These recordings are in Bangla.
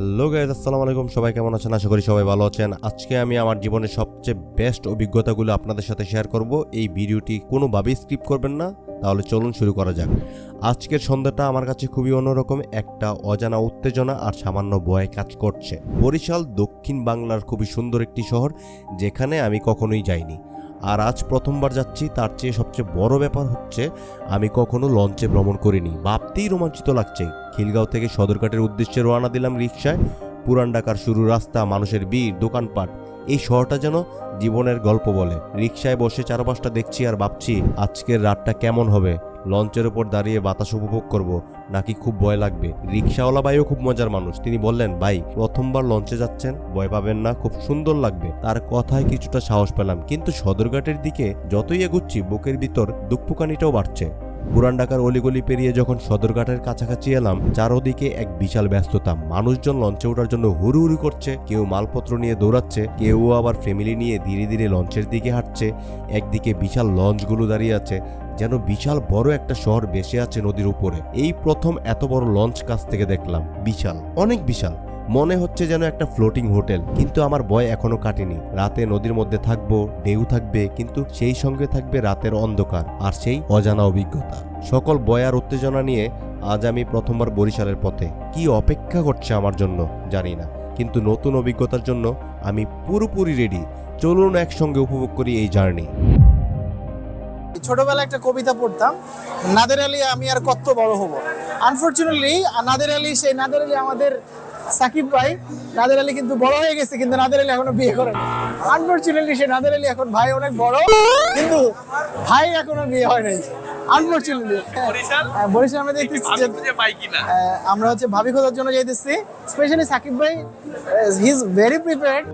হ্যালো গাইস, আসসালামু আলাইকুম। সবাই কেমন আছেন? আশা করি সবাই ভালো আছেন। আজকে আমি আমার জীবনের সবচেয়ে বেস্ট অভিজ্ঞতাগুলো আপনাদের সাথে শেয়ার করব। এই ভিডিওটি কোনোভাবেই স্কিপ করবেন না। তাহলে চলুন শুরু করা যাক। আজকের সন্ধ্যাটা আমার কাছে খুবই অন্যরকম। একটা অজানা উত্তেজনা আর সামান্য ভয় কাজ করছে। বরিশাল দক্ষিণ বাংলার খুবই সুন্দর একটি শহর, যেখানে আমি কখনোই যাইনি। আর আজ প্রথমবার যাচ্ছি। তার চেয়ে সবচেয়ে বড় ব্যাপার হচ্ছে আমি কখনো লঞ্চে ভ্রমণ করিনি। ভাবতেই রোমাঞ্চিত লাগছে। খিলগাঁও থেকে সদরঘাটের উদ্দেশ্যে রওনা দিলাম রিকশায়। পুরান ঢাকার শুরু রাস্তা, মানুষের ভিড়, দোকানপাট, এই শহরটা যেন জীবনের গল্প বলে। রিকশায় বসে চারপাশটা দেখছি আর ভাবছি আজকের রাতটা কেমন হবে। লঞ্চের উপর দাঁড়িয়ে বাতাস উপভোগ করব নাকি খুব ভয় লাগবে। রিকশাওয়ালা ভাইও খুব মজার মানুষ। তিনি বললেন, ভাই প্রথমবার লঞ্চে যাচ্ছেন, ভয় পাবেন না, খুব সুন্দর লাগবে। তার কথায় কিছুটা সাহস পেলাম, কিন্তু সদরঘাটের দিকে যতই এগুচ্ছি বুকের ভিতর দুঃখপুকানিটাও বাড়ছে। পুরান ঢাকার অলিগলি পেরিয়ে যখন সদরঘাটের কাছাকাছি এলাম, চারদিকে এক বিশাল ব্যস্ততা। মানুষজন লঞ্চে ওঠার জন্য হুড়ুহুড়ি করছে, কেউ মালপত্র নিয়ে দৌড়াচ্ছে, কেউ আবার ফ্যামিলি নিয়ে ধীরে ধীরে লঞ্চের দিকে হাঁটছে। একদিকে বিশাল লঞ্চগুলো দাঁড়িয়ে আছে, যেন বিশাল বড় একটা শহর ভেসে আছে নদীর উপরে। এই প্রথম এত বড় লঞ্চ কাছ থেকে দেখলাম। বিশাল, অনেক বিশাল, মনে হচ্ছে যেন একটা ফ্লোটিং হোটেল। কিন্তু আমার ভয় এখনো কাটেনি। রাতে নদীর মধ্যে থাকবো, ঢেউ থাকবে, কিন্তু সেই সঙ্গে থাকবে রাতের অন্ধকার আর সেই অজানা অভিজ্ঞতা। সকল ভয় আর উত্তেজনা নিয়ে আজ আমি প্রথমবার বরিশালের পথে। কি অপেক্ষা করছে আমার জন্য জানি না, কিন্তু নতুন অভিজ্ঞতার জন্য আমি পুরোপুরি রেডি। চলুন একসঙ্গে উপভোগ করি এই জার্নি। ছোটবেলায় একটা কবিতা পড়তাম, নাদের আলী আমি আর কত বড় হব। আনফরচুনেটলি নাদের আলী আমাদের সাকিব ভাই, নাদের আলী কিন্তু বড় হয়ে গেছে, কিন্তু নাদের আলী এখনো বিয়ে করেনি। আনফরচুনেটলি নাদের আলী এখন ভাই অনেক বড়, কিন্তু ভাই এখনো বিয়ে হয় নাই। আনফরচুনেটলি বরিশাল আমরা দেখতেছি যে আমরা হচ্ছে ভাবি খোঁজার জন্য যাইতেছি। স্পেশালি সাকিব ভাই, হি ইজ ভেরি প্রিপেয়ার্ড।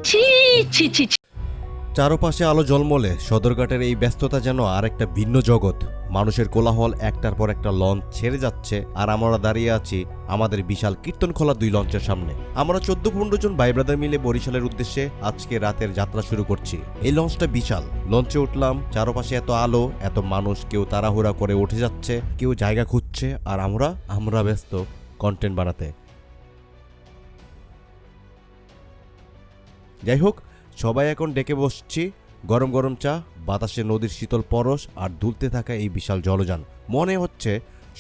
চারপাশে আলো ঝলমলে। সদরঘাটের এই ব্যস্ততা যেন আর একটা ভিন্ন জগৎ। মানুষের কোলাহল, একটার পর একটা লঞ্চ ছেড়ে যাচ্ছে, আর আমরা দাঁড়িয়ে আছি আমাদের বিশাল কীর্তনখোলা দুই লঞ্চের সামনে। আমরা 14-15 জন ভাই ব্রাদার মিলে বরিশালের উদ্দেশ্যে আজকে রাতের যাত্রা শুরু করছি। এই লঞ্চটা বিশাল। লঞ্চে উঠলাম, চারপাশে এত আলো, এত মানুষ, কেউ তাড়াহুড়া করে উঠে যাচ্ছে, কেউ জায়গা খুঁজছে, আর আমরা ব্যস্ত কন্টেন্ট বানাতে। যাই হোক, সবাই এখন ডেকে বসছি। গরম গরম চা, বাতাসে নদীর শীতল পরশ, আর দুলতে থাকা এই বিশাল জলযান। মনে হচ্ছে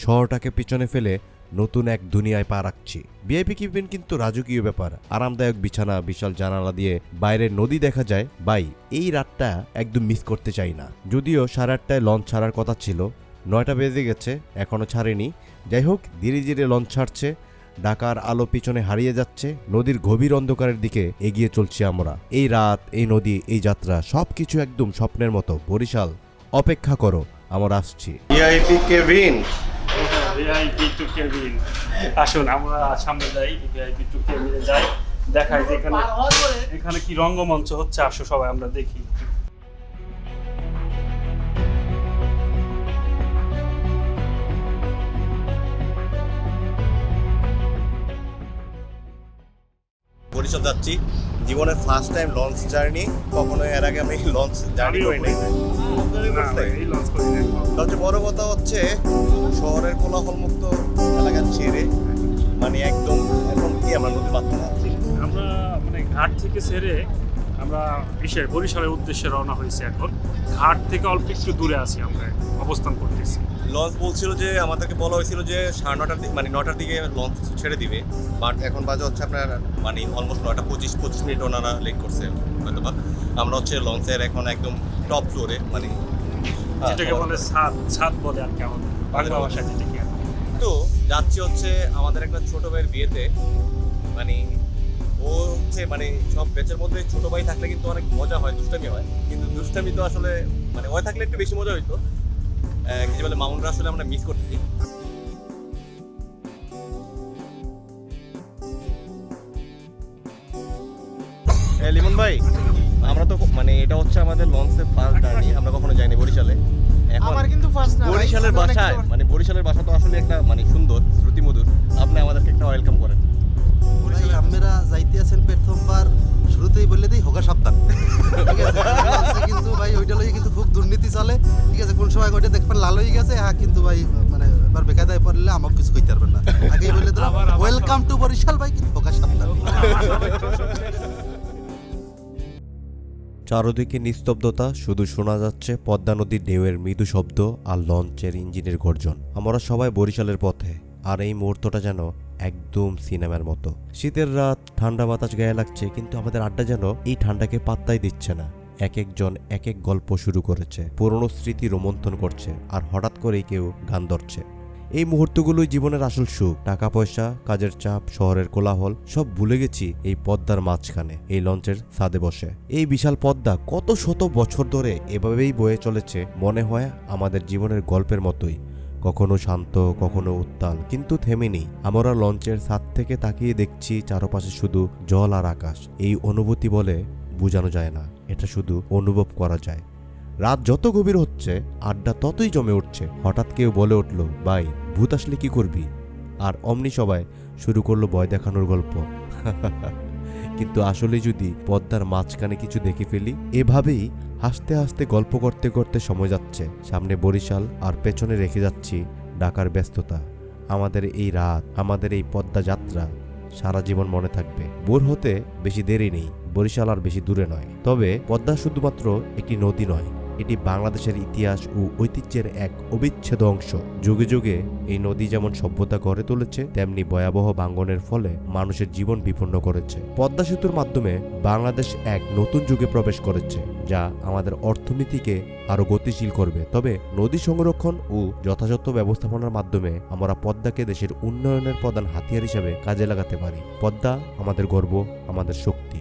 শহরটাকে পিছনে ফেলে নতুন এক দুনিয়ায় পা রাখছি। ভিআইপি কেবিন কিন্তু রাজকীয় ব্যাপার। আরামদায়ক বিছানা, বিশাল জানালা দিয়ে বাইরের নদী দেখা যায়। ভাই, এই রাতটা একদম মিস করতে চাই না। যদিও 8:30টায় লঞ্চ ছাড়ার কথা ছিল, 9টা বেজে গেছে, এখনো ছাড়েনি। যাই হোক, ধীরে ধীরে লঞ্চ ছাড়ছে। ঢাকার আলো পিছনে হারিয়ে যাচ্ছে, নদীর গভীর অন্ধকারের দিকে এগিয়ে চলছি আমরা। এই রাত, এই নদী, এই যাত্রা, সবকিছু একদম স্বপ্নের মতো। বরিশাল, অপেক্ষা করো, আমরা আসছি। VIP cabin, VIP two cabin. আসুন আমরা সামনে যাই, ভিআইপি টু কেবিনে যাই, দেখাই যে এখানে কি রঙ্গমঞ্চ হচ্ছে। আসো সবাই আমরা দেখি। বরিশাল যাচ্ছি, জীবনের ফার্স্ট টাইম লঞ্চ জার্নি। কখনো এর আগে আমি লঞ্চ জার্নি করি নাই। সবচেয়ে বড় কথা হচ্ছে শহরের কোলাহলমুক্ত এলাকা ছেড়ে, মানে একদম এখন কি আমরা নদীর মাঝখানে আছি। আমরা মানে ঘাট থেকে ছেড়ে আমরা বরিশালের উদ্দেশ্যে রওনা হয়েছি। এখন ঘাট থেকে অল্প একটু দূরে আছি, আমরা অবস্থান করতেছি। লঞ্চ বলছিল যে, আমাদেরকে বলা হয়েছিল যে 9:30টার দিকে, মানে 9টার দিকে লঞ্চ ছেড়ে দিবে। বাট এখন বাজে হচ্ছে আপনার মানে অলমোস্ট 9:25 মিনিট ওনারা লেট করছে হয়তো বা। আমরা হচ্ছে লঞ্চের এখন একদম টপ ফ্লোরে, মানে যেটাকে বলে ছাদ বলে আর কি আমাদের বাংলা ভাষায় যেটাকে। তো যাচ্ছি হচ্ছে আমাদের একটা ছোট ভাইয়ের বিয়েতে। মানে ও হচ্ছে মানে সব ব্যাচের মধ্যে ছোট ভাই থাকলে কিন্তু অনেক মজা হয়, দুষ্টামি হয়। কিন্তু দুষ্টামি তো আসলে মানে ওই থাকলে একটু বেশি মজা হইতো। কিছু বলে মাউন্টরা আসলে আমরা মিস করতেছি। লিমন ভাই, আমরা তো মানে এটা হচ্ছে আমাদের লঞ্চের ফার্স্ট জার্নি। আমরা কখনো যাইনি বরিশালে। আমার কিন্তু ফার্স্ট না। বরিশালের ভাষায় মানে বরিশালের ভাষা তো আসলে একটা মানে সুন্দর, শ্রুতিমধুর। আপনি আমাদেরকে একটা ওয়েলকাম করেন। বরিশালে আপনারা যাইতে আছেন প্রথমবার, শুরুতেই বললে দিই হোগা সাবধান। ঠিক আছে, কিন্তু ভাই ওইটা লইয়ে কিন্তু খুব দুর্নীতি চলে। ঠিক আছে, কোন সময় ওইটা দেখবেন লাল হয়ে গেছে, হ্যাঁ কিন্তু ভাই মানে এবার বেকায়দায় পড়লে আমাকে কিছু কইতে পারবেন না। আগেই বলে দিলাম, ওয়েলকাম টু বরিশাল ভাই, কিন্তু হোগা সাবধান। চারদিকে নিস্তব্ধতা, শুধু শোনা যাচ্ছে পদ্মা নদীর ঢেউয়ের মৃদু শব্দ আর লঞ্চের ইঞ্জিনের গর্জন। আমরা সবাই বরিশালের পথে, আর এই মুহূর্তটা যেন একদম সিনেমার মতো। শীতের রাত, ঠান্ডা বাতাস গায়ে লাগছে, কিন্তু আমাদের আড্ডা যেন এই ঠান্ডাকে পাত্তাই দিচ্ছে না। এক একজন এক এক গল্প শুরু করেছে, পুরনো স্মৃতি রোমন্থন করছে, আর হঠাৎ করেই কেউ গান ধরছে। এই মুহূর্তগুলোই জীবনের আসল সুখ। টাকা পয়সা, কাজের চাপ, শহরের কোলাহল সব ভুলে গেছি এই পদ্মার মাঝখানে, এই লঞ্চের ছাদে বসে। এই বিশাল পদ্মা কত শত বছর ধরে এভাবেই বয়ে চলেছে, মনে হয় আমাদের জীবনের গল্পের মতোই। কখনো শান্ত, কখনো উত্তাল, কিন্তু থেমে নেই। আমরা লঞ্চের ছাদ থেকে তাকিয়ে দেখছি চারপাশে শুধু জল আর আকাশ। এই অনুভূতি বলে বোঝানো যায় না, এটা শুধু অনুভব করা যায়। রাত যত গভীর হচ্ছে, আড্ডা ততই জমে উঠছে। হঠাৎ কেউ বলে উঠল, ভাই ভূত আসলে কি করবি? আর অমনি সবাই শুরু করলো ভয় দেখানোর গল্প। কিন্তু আসলে যদি পদ্মার মাঝখানে কিছু দেখে ফেলি। এভাবেই হাসতে হাসতে গল্প করতে করতে সময় যাচ্ছে। সামনে বরিশাল, আর পেছনে রেখে যাচ্ছি ঢাকার ব্যস্ততা। আমাদের এই রাত, আমাদের এই পদ্মা যাত্রা সারা জীবন মনে থাকবে। বোর হতে বেশি দেরি নেই, বরিশাল আর বেশি দূরে নয়। তবে পদ্মা শুধুমাত্র একটি নদী নয়, এটি বাংলাদেশের ইতিহাস ও ঐতিহ্যের এক অবিচ্ছেদ্য অংশ। যুগে যুগে এই নদী যেমন সভ্যতা গড়ে তুলেছে, তেমনি ভয়াবহ ভাঙনের ফলে মানুষের জীবন বিপন্ন করেছে। পদ্মা সেতুর মাধ্যমে বাংলাদেশ এক নতুন যুগে প্রবেশ করেছে, যা আমাদের অর্থনীতিকে আরো গতিশীল করবে। তবে নদী সংরক্ষণ ও যথাযথ ব্যবস্থাপনার মাধ্যমে আমরা পদ্মাকে দেশের উন্নয়নের প্রধান হাতিয়ার হিসেবে কাজে লাগাতে পারি। পদ্মা আমাদের গর্ব, আমাদের শক্তি।